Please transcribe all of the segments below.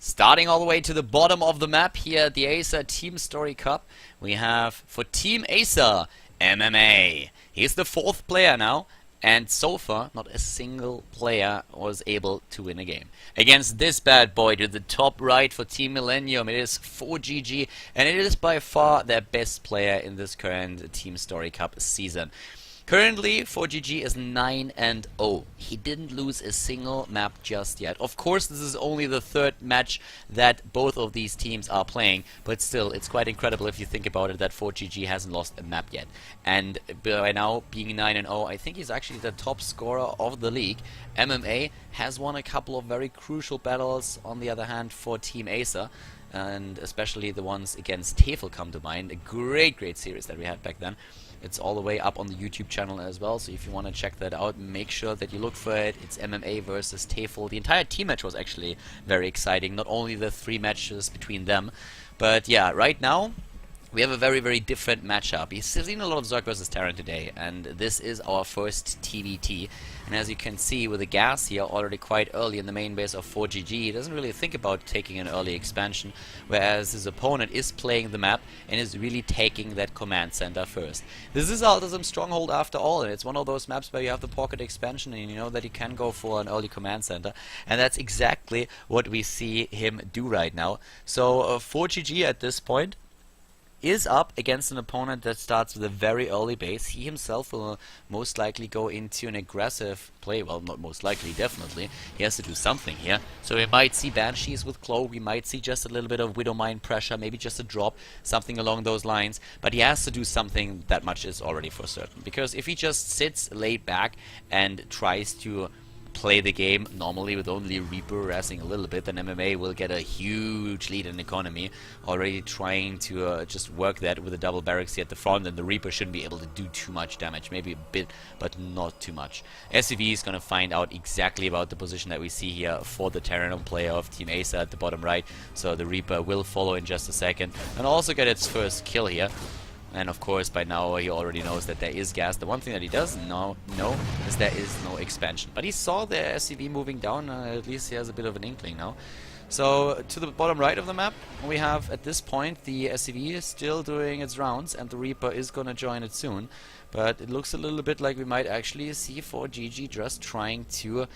Starting all the way to the bottom of the map here at the Acer TeamStory Cup, we have for Team Acer, MMA. He's the 4th player now, and so far not a single player was able to win a game. Against this bad boy to the top right for Team Millenium, it is ForGG, and it is by far their best player in this current TeamStory Cup season. Currently, ForGG is 9-0. He didn't lose a single map just yet. Of course, this is only the 3rd match that both of these teams are playing, but still, it's quite incredible if you think about it that ForGG hasn't lost a map yet. And by now, being 9-0, I think he's actually the top scorer of the league. MMA has won a couple of very crucial battles, on the other hand, for Team Acer. And especially the ones against TvT come to mind. A great series that we had back then. It's all the way up on the YouTube channel as well, so if you want to check that out, make sure that you look for it. It's MMA versus TvT. The entire team match was actually very exciting, not only the 3 matches between them. But yeah, right now, we have a very different matchup. We've seen a lot of Zerg versus Terran today, and this is our first TvT. And as you can see with the gas here already quite early in the main base of ForGG, he doesn't really think about taking an early expansion, whereas his opponent is playing the map and is really taking that command center first. This is Ultimatum Stronghold after all, and it's one of those maps where you have the pocket expansion and you know that you can go for an early command center, and that's exactly what we see him do right now. So ForGG at this point is up against an opponent that starts with a very early base. He himself will most likely go into an aggressive play. Well, not most likely, definitely. He has to do something here. So we might see Banshees with Clo, we might see just a little bit of Widow Mine pressure, maybe just a drop, something along those lines. But he has to do something, that much is already for certain. Because if he just sits laid back and tries to play the game normally with only Reaper harassing a little bit, then MMA will get a huge lead in economy, already trying to just work that with a double barracks here at the front, and the Reaper shouldn't be able to do too much damage, maybe a bit, but not too much. SCV is going to find out exactly about the position that we see here for the Terran player of Team Acer at the bottom right, so the Reaper will follow in just a second, and also get its first kill here. And of course, by now he already knows that there is gas. The one thing that he doesn't know is there is no expansion. But he saw the SCV moving down, at least he has a bit of an inkling now. So, to the bottom right of the map, we have, at this point, the SCV is still doing its rounds, and the Reaper is gonna join it soon. But it looks a little bit like we might actually see ForGG just trying to,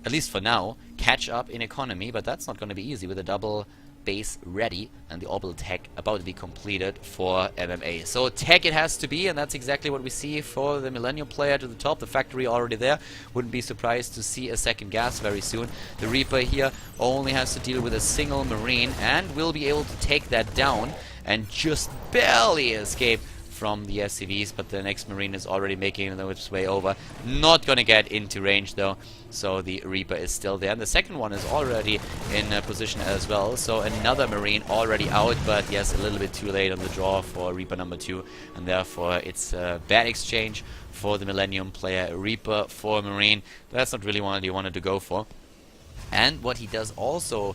at least for now, catch up in economy, but that's not gonna be easy with a double base ready and the orbital tech about to be completed for MMA. So tech it has to be, and that's exactly what we see for the Millenium player to the top. The factory already there. Wouldn't be surprised to see a second gas very soon. The Reaper here only has to deal with a single Marine and will be able to take that down and just barely escape from the SCVs, but the next Marine is already making its way over. Not gonna get into range though, so the Reaper is still there. And the second one is already in position as well, so another Marine already out, but yes, a little bit too late on the draw for Reaper number 2, and therefore it's a bad exchange for the Millenium player. Reaper for Marine, that's not really what he wanted to go for. And what he does also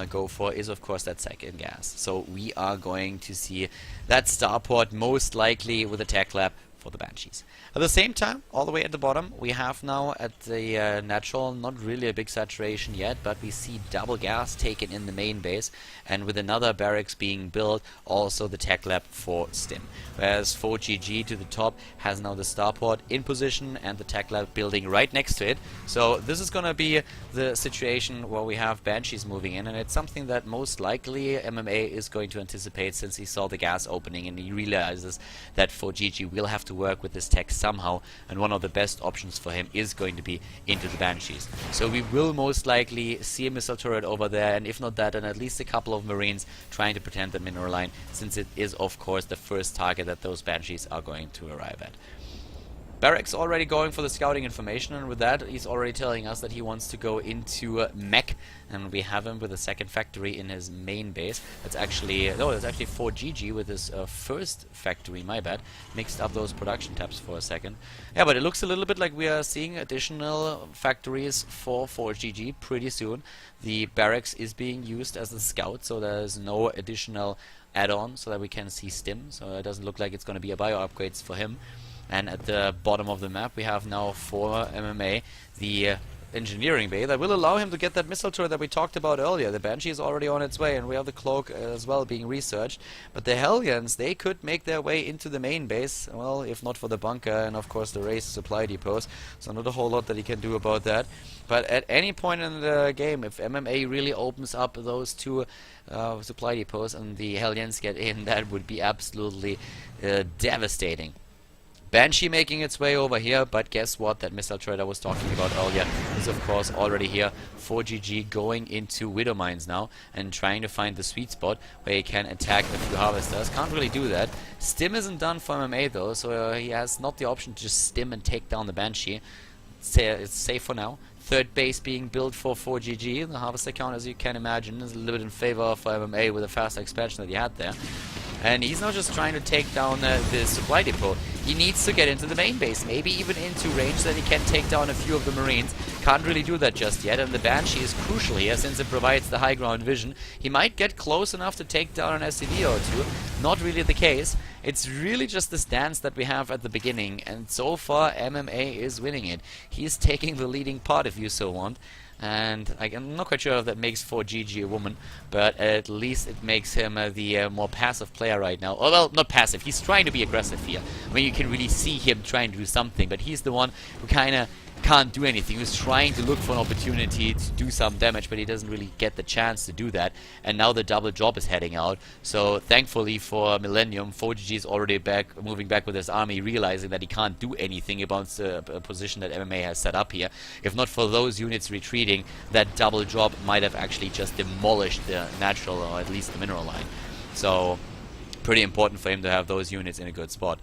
go for is of course that second gas. So we are going to see that starport most likely with a tech lab for the Banshees. At the same time, all the way at the bottom, we have now at the natural, not really a big saturation yet, but we see double gas taken in the main base, and with another barracks being built, also the tech lab for Stim. Whereas ForGG to the top has now the starport in position and the tech lab building right next to it. So this is going to be the situation where we have Banshees moving in, and it's something that most likely MMA is going to anticipate since he saw the gas opening and he realizes that ForGG will have to work with this tech somehow, and one of the best options for him is going to be into the Banshees. So we will most likely see a missile turret over there, and if not that, then at least a couple of Marines trying to protect the mineral line, since it is of course the first target that those Banshees are going to arrive at. Barracks already going for the scouting information, and with that he's already telling us that he wants to go into mech, and we have him with a second factory in his main base. That's actually, no, that's actually ForGG with his first factory, my bad. Mixed up those production tabs for a second. Yeah, but it looks a little bit like we are seeing additional factories for ForGG pretty soon. The barracks is being used as a scout, so there's no additional add-on so that we can see Stim, so it doesn't look like it's going to be a bio upgrades for him. And at the bottom of the map we have now for MMA the engineering bay that will allow him to get that missile turret that we talked about earlier. The Banshee is already on its way, and we have the cloak as well being researched. But the Hellions, they could make their way into the main base, well, if not for the bunker and of course the race supply depots. So not a whole lot that he can do about that. But at any point in the game, if MMA really opens up those two supply depots and the Hellions get in, that would be absolutely devastating. Banshee making its way over here, but guess what? That missile turret I was talking about earlier is of course already here. ForGG going into Widow Mines now and trying to find the sweet spot where he can attack a few harvesters. Can't really do that. Stim isn't done for MMA though, so he has not the option to just stim and take down the Banshee. It's safe for now. Third base being built for ForGG. The harvester count, as you can imagine, is a little bit in favor of MMA with a faster expansion that he had there. And he's not just trying to take down the supply depot. He needs to get into the main base, maybe even into range that he can take down a few of the Marines. Can't really do that just yet, and the Banshee is crucial here since it provides the high ground vision. He might get close enough to take down an SCV or two. Not really the case. It's really just the stance that we have at the beginning, and so far MMA is winning it. He's taking the leading part, if you so want. And I'm not quite sure if that makes ForGG a woman, but at least it makes him the more passive player right now. Oh, well, not passive. He's trying to be aggressive here. I mean, you can really see him trying to do something, but he's the one who kind of can't do anything. He was trying to look for an opportunity to do some damage, but he doesn't really get the chance to do that. And now the double job is heading out. So thankfully for Millenium, ForGG is already moving back with his army, realizing that he can't do anything about the position that MMA has set up here. If not for those units retreating, that double job might have actually just demolished the natural, or at least the mineral line. So pretty important for him to have those units in a good spot.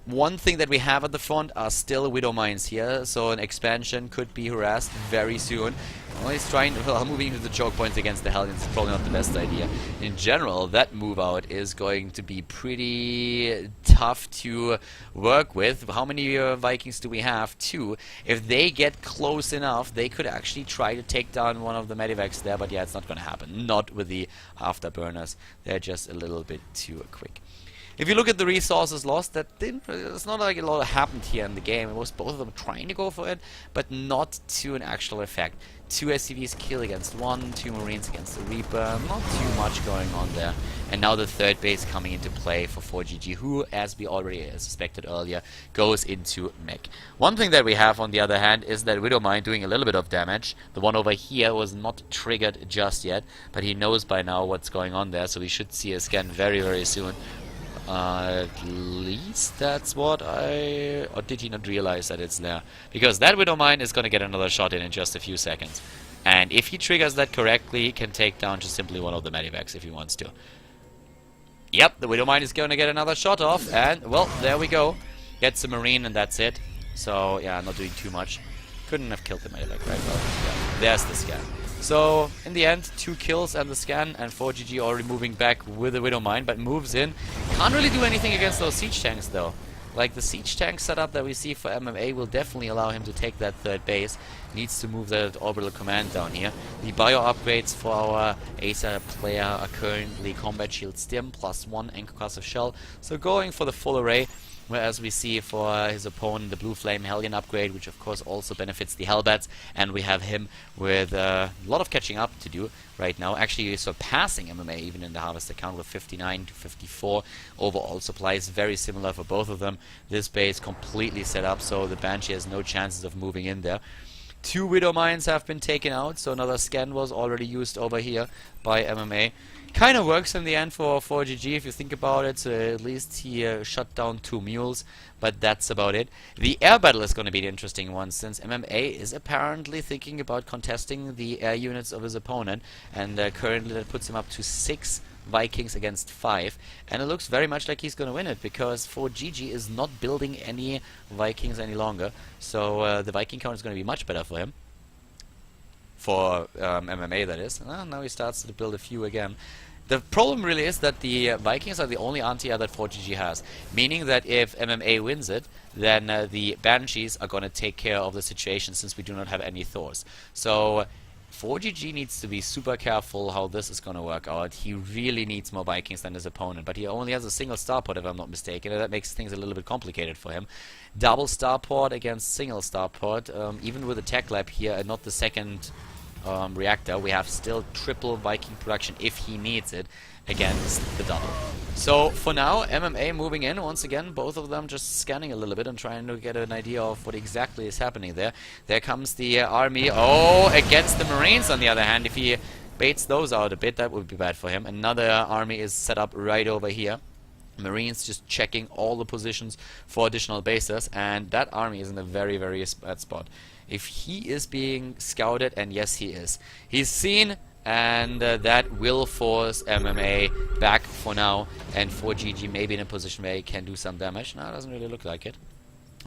One thing that we have at the front are still Widow Mines here, so an expansion could be harassed very soon. Well, he's trying to, well, moving into the choke points against the Hellions is probably not the best idea. In general, that move out is going to be pretty tough to work with. How many Vikings do we have? 2. If they get close enough, they could actually try to take down one of the Medivacs there, but yeah, it's not going to happen. Not with the afterburners. They're just a little bit too quick. If you look at the resources lost, it's not like a lot happened here in the game. It was both of them trying to go for it, but not to an actual effect. 2 SCVs kill against 1, 2 Marines against the Reaper, not too much going on there. And now the third base coming into play for ForGG, who, as we already suspected earlier, goes into mech. One thing that we have, on the other hand, is that Widow Mine doing a little bit of damage. The one over here was not triggered just yet, but he knows by now what's going on there, so we should see a scan very, very soon. At least that's what or did he not realize that it's there? Because that Widow Mine is going to get another shot in just a few seconds. And if he triggers that correctly, he can take down just simply one of the Medivacs if he wants to. Yep, the Widow Mine is going to get another shot off, and, well, there we go. Gets a Marine, and that's it. So, yeah, not doing too much. Couldn't have killed the Medivac, right? Well, yeah, there's the scan. So, in the end, 2 kills and the scan, and ForGG already moving back with the Widow Mine, but moves in. Can't really do anything against those siege tanks, though. Like, the siege tank setup that we see for MMA will definitely allow him to take that third base. Needs to move that orbital command down here. The bio upgrades for our Acer player are currently Combat Shield Stim, +1 and Concussive Shell. So going for the full array. Whereas we see for his opponent the Blue Flame Hellion upgrade, which of course also benefits the Hellbats, and we have him with a lot of catching up to do right now, actually surpassing MMA even in the harvester count with 59 to 54. Overall supply is very similar for both of them. This base completely set up, so the Banshee has no chances of moving in there. 2 Widow Mines have been taken out, so another scan was already used over here by MMA. Kind of works in the end for ForGG if you think about it, so at least he shut down 2 mules, but that's about it. The air battle is going to be the interesting one, since MMA is apparently thinking about contesting the air units of his opponent, and currently that puts him up to 6 Vikings against 5, and it looks very much like he's going to win it, because ForGG is not building any Vikings any longer, so the Viking count is going to be much better for him. For MMA, that is. Now he starts to build a few again. The problem really is that the Vikings are the only anti-air that ForGG has, meaning that if MMA wins it, then the Banshees are going to take care of the situation, since we do not have any Thors. So ForGG needs to be super careful how this is going to work out. He really needs more Vikings than his opponent, but he only has a single starport if I'm not mistaken, and that makes things a little bit complicated for him. Double starport against single starport, even with a tech lab here and not the second reactor, we have still triple Viking production if he needs it against the double. So for now, MMA moving in once again, both of them just scanning a little bit and trying to get an idea of what exactly is happening there. There comes the army. Oh, against the Marines on the other hand. If he baits those out a bit, that would be bad for him. Another army is set up right over here. Marines just checking all the positions for additional bases, and that army is in a very, very bad spot. If he is being scouted, and yes he is, he's seen, and that will force MMA back for now, and ForGG maybe in a position where he can do some damage. No, it doesn't really look like it.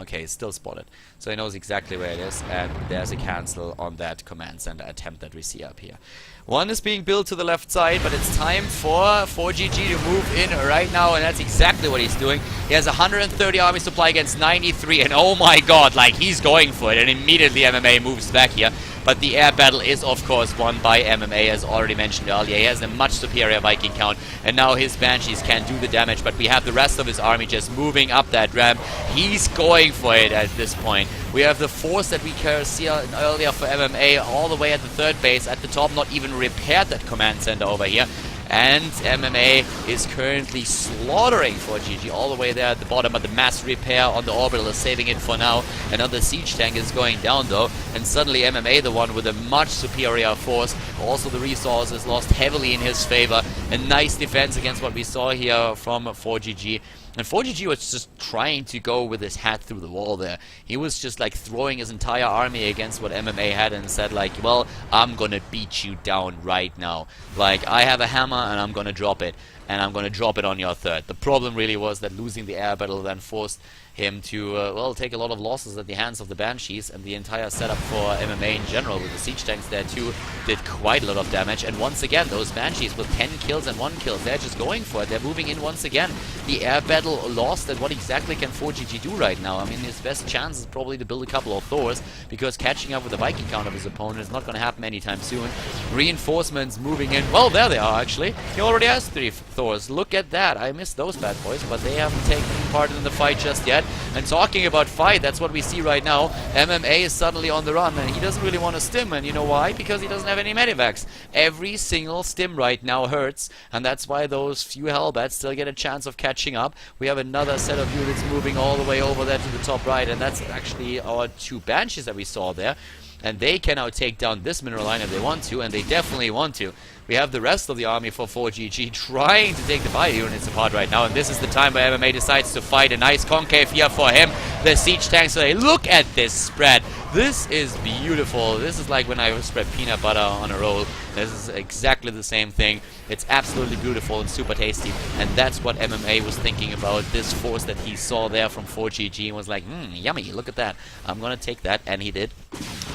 Okay, it's still spotted. So he knows exactly where it is, and there's a cancel on that command center attempt that we see up here. One is being built to the left side, but it's time for ForGG to move in right now, and that's exactly what he's doing. He has 130 army supply against 93, and oh my god, like he's going for it, and immediately MMA moves back here. But the air battle is, of course, won by MMA, as already mentioned earlier. He has a much superior Viking count, and now his Banshees can do the damage, but we have the rest of his army just moving up that ramp. He's going for it at this point. We have the force that we see earlier for MMA all the way at the third base. At the top, not even repaired that command center over here. And MMA is currently slaughtering ForGG all the way there at the bottom, but the mass repair on the orbital is saving it for now. Another siege tank is going down though, and suddenly MMA, the one with a much superior force, also the resources lost heavily in his favor. A nice defense against what we saw here from ForGG. And ForGG was just trying to go with his hat through the wall there. He was just like throwing his entire army against what MMA had and said like, well, I'm gonna beat you down right now. Like, I have a hammer and I'm gonna drop it. And I'm gonna drop it on your third. The problem really was that losing the air battle then forced him to, well, take a lot of losses at the hands of the Banshees, and the entire setup for MMA in general with the siege tanks there too did quite a lot of damage. And once again, those Banshees with 10 kills and 1 kill, they're just going for it. They're moving in once again. The air battle lost, and what exactly can ForGG do right now? I mean, his best chance is probably to build a couple of Thors, because catching up with the Viking count of his opponent is not going to happen anytime soon. Reinforcements moving in. Well, there they are actually. He already has 3 Thors. Look at that. I missed those bad boys, but they haven't taken part in the fight just yet. And talking about fight, that's what we see right now. MMA is suddenly on the run, and he doesn't really want to stim, and you know why? Because he doesn't have any medivacs. Every single stim right now hurts, and that's why those few Hellbats still get a chance of catching up. We have another set of units moving all the way over there to the top right, and that's actually our 2 Banshees that we saw there. And they can now take down this mineral line if they want to, and they definitely want to. We have the rest of the army for ForGG trying to take the bio units apart right now, and this is the time where MMA decides to fight. A nice concave here for him. The siege tanks, so look at this spread. This is beautiful. This is like when I spread peanut butter on a roll. This is exactly the same thing. It's absolutely beautiful and super tasty, and that's what MMA was thinking about. This force that he saw there from ForGG and was like, yummy, look at that. I'm gonna take that, and he did.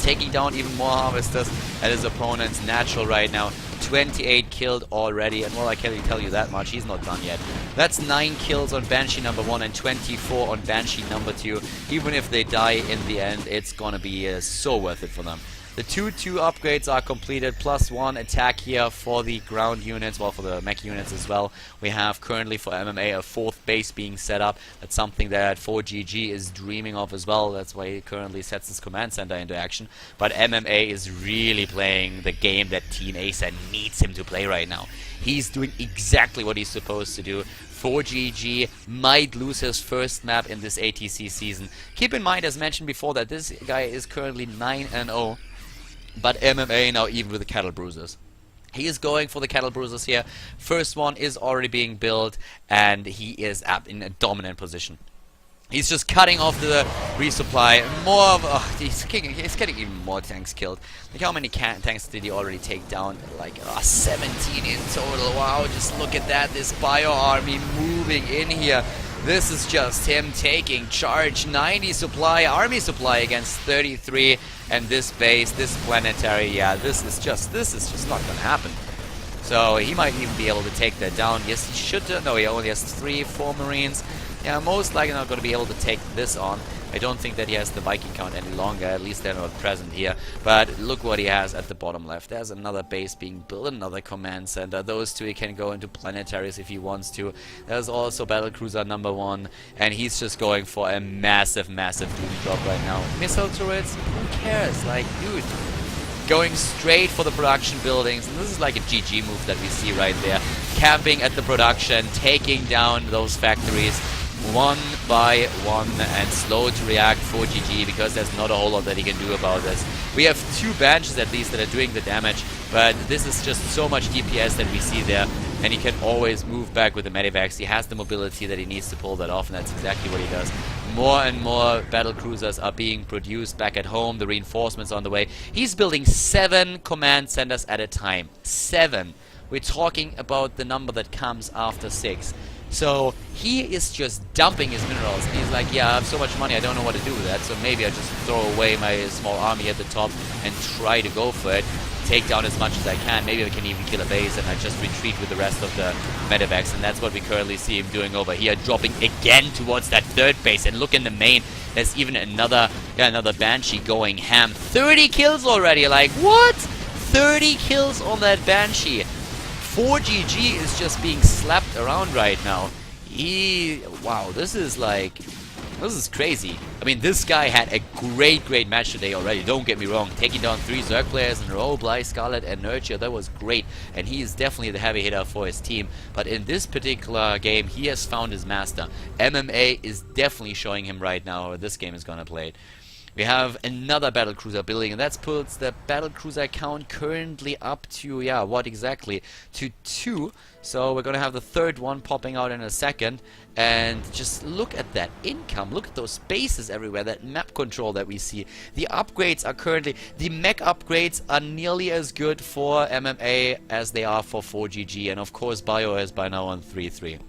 Taking down even more harvesters at his opponent's natural right now. 28 killed already, and well, I can't tell you that much, he's not done yet. That's 9 kills on Banshee number 1 and 24 on Banshee number 2. Even if they die in the end, it's gonna be so worth it for them. The 2-2 upgrades are completed, +1 attack here for the ground units, well, for the mech units as well. We have currently for MMA a 4th base being set up. That's something that ForGG is dreaming of as well. That's why he currently sets his command center into action. But MMA is really playing the game that Team Acer needs him to play right now. He's doing exactly what he's supposed to do. ForGG might lose his first map in this ATC season. Keep in mind, as mentioned before, that this guy is currently 9-0. But MMA now even with the cattle bruisers. He is going for the cattle bruisers here. First one is already being built, and he is up in a dominant position. He's just cutting off the resupply. More of he's getting even more tanks killed. Look how many tanks did he already take down? Like 17 in total. Wow, just look at that. This bio army moving in here. This is just him taking charge. 90 supply, army supply against 33, and this base, this planetary, yeah, this is just not gonna happen. So he might even be able to take that down. Yes, he should. No, he only has 3, 4 Marines. Yeah, most likely not going to be able to take this on. I don't think that he has the Viking count any longer, at least they're not present here. But look what he has at the bottom left. There's another base being built, another command center. Those two he can go into planetaries if he wants to. There's also battlecruiser number 1, and he's just going for a massive doom drop right now. Missile turrets, who cares? Like, dude, going straight for the production buildings, and this is like a GG move that we see right there. Camping at the production, taking down those factories one by one, and slow to react for GG, because there's not a whole lot that he can do about this. We have 2 benches at least that are doing the damage, but this is just so much DPS that we see there, and he can always move back with the medivacs. He has the mobility that he needs to pull that off, and that's exactly what he does. More and more battle cruisers are being produced back at home, the reinforcements on the way. He's building 7 command centers at a time. 7. We're talking about the number that comes after 6. So he is just dumping his minerals, and he's like, yeah, I have so much money, I don't know what to do with that, so maybe I just throw away my small army at the top and try to go for it, take down as much as I can. Maybe I can even kill a base, and I just retreat with the rest of the medevacs, and that's what we currently see him doing over here, dropping again towards that 3rd base. And look in the main, there's even another Banshee going ham. 30 kills already, like, what? 30 kills on that Banshee. ForGG is just being slapped around right now. Wow, this is crazy. I mean, this guy had a great match today already, don't get me wrong. Taking down 3 Zerg players in a row, Bly, Scarlet, and NMrUUG, that was great. And he is definitely the heavy hitter for his team. But in this particular game, he has found his master. MMA is definitely showing him right now how this game is gonna play it. We have another battlecruiser building, and that puts the battlecruiser count currently up to, yeah, what exactly? To 2. So we're gonna have the 3rd one popping out in a second. And just look at that income. Look at those bases everywhere, that map control that we see. The upgrades are currently, the mech upgrades are nearly as good for MMA as they are for ForGG. And of course, Bio is by now on 3-3.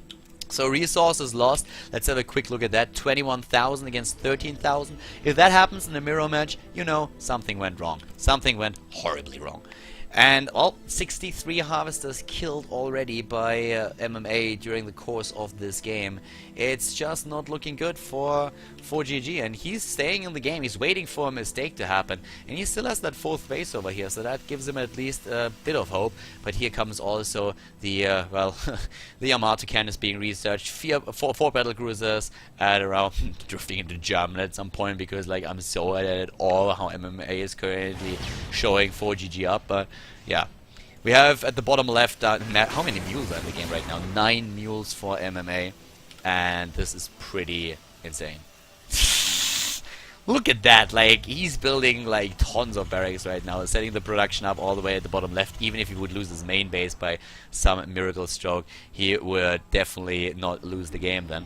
So resources lost, let's have a quick look at that. 21,000 against 13,000. If that happens in a mirror match, you know, something went wrong. Something went horribly wrong. And, well, 63 harvesters killed already by MMA during the course of this game. It's just not looking good for ForGG, and he's staying in the game. He's waiting for a mistake to happen, and he still has that 4th base over here, so that gives him at least a bit of hope. But here comes also the, well, the Yamato cannon is being researched. 4 battlecruisers at around drifting into German at some point, because, like, I'm so at all how MMA is currently showing ForGG up, but yeah. We have at the bottom left, how many mules are in the game right now? 9 mules for MMA, and this is pretty insane. Look at that, like, he's building like tons of barracks right now, setting the production up all the way at the bottom left. Even if he would lose his main base by some miracle stroke, he would definitely not lose the game then.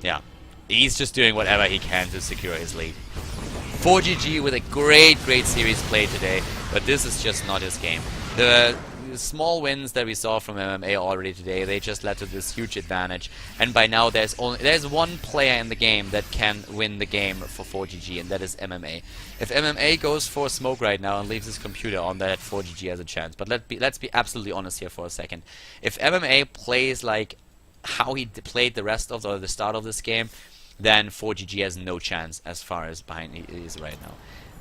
Yeah, he's just doing whatever he can to secure his lead. ForGG with a great series played today, but this is just not his game. The small wins that we saw from MMA already today, they just led to this huge advantage, and by now there's one player in the game that can win the game for ForGG, and that is MMA. If MMA goes for smoke right now and leaves his computer on, that ForGG has a chance. But let's be absolutely honest here for a second. If MMA plays like how he played the rest of the start of this game, then ForGG has no chance as far as behind he is right now.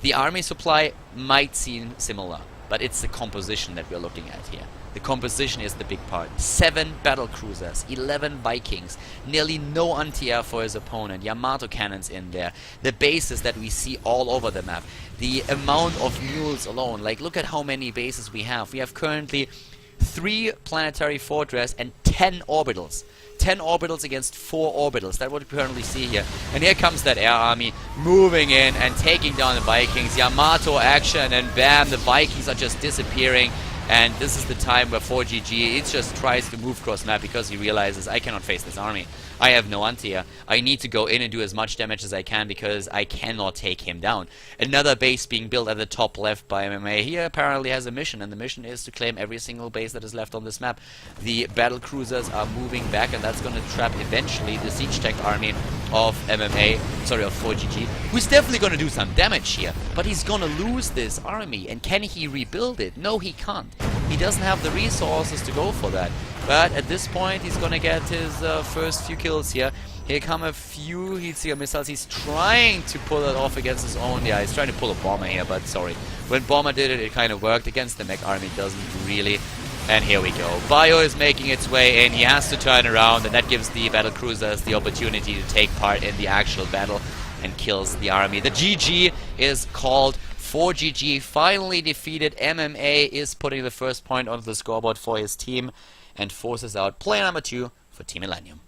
The army supply might seem similar, but it's the composition that we're looking at here. The composition is the big part. 7 battle cruisers, 11 Vikings, nearly no anti-air for his opponent, Yamato cannons in there, the bases that we see all over the map, the amount of mules alone. Like, look at how many bases we have. We have currently 3 planetary fortress and 10 orbitals. 10 orbitals against 4 orbitals. That's what we currently see here. And here comes that air army moving in and taking down the Vikings. Yamato action, and bam, the Vikings are just disappearing. And this is the time where ForGG, he just tries to move cross map because he realizes, I cannot face this army. I have no anti-air. I need to go in and do as much damage as I can because I cannot take him down. Another base being built at the top left by MMA. He apparently has a mission, and the mission is to claim every single base that is left on this map. The battle cruisers are moving back, and that's going to trap eventually the siege tech army of MMA, sorry, of ForGG, who's definitely going to do some damage here. But he's going to lose this army, and can he rebuild it? No, he can't. He doesn't have the resources to go for that. But at this point, he's gonna get his first few kills here. Here come a few heat-seeker missiles. He's trying to pull it off against his own. Yeah, he's trying to pull a bomber here, but sorry. When bomber did it, it kind of worked. Against the mech army, doesn't really. And here we go. Bio is making its way in. He has to turn around, and that gives the battle cruisers the opportunity to take part in the actual battle and kills the army. The GG is called. ForGG finally defeated. MMA is putting the first point onto the scoreboard for his team and forces out player number 2 for Team Millenium.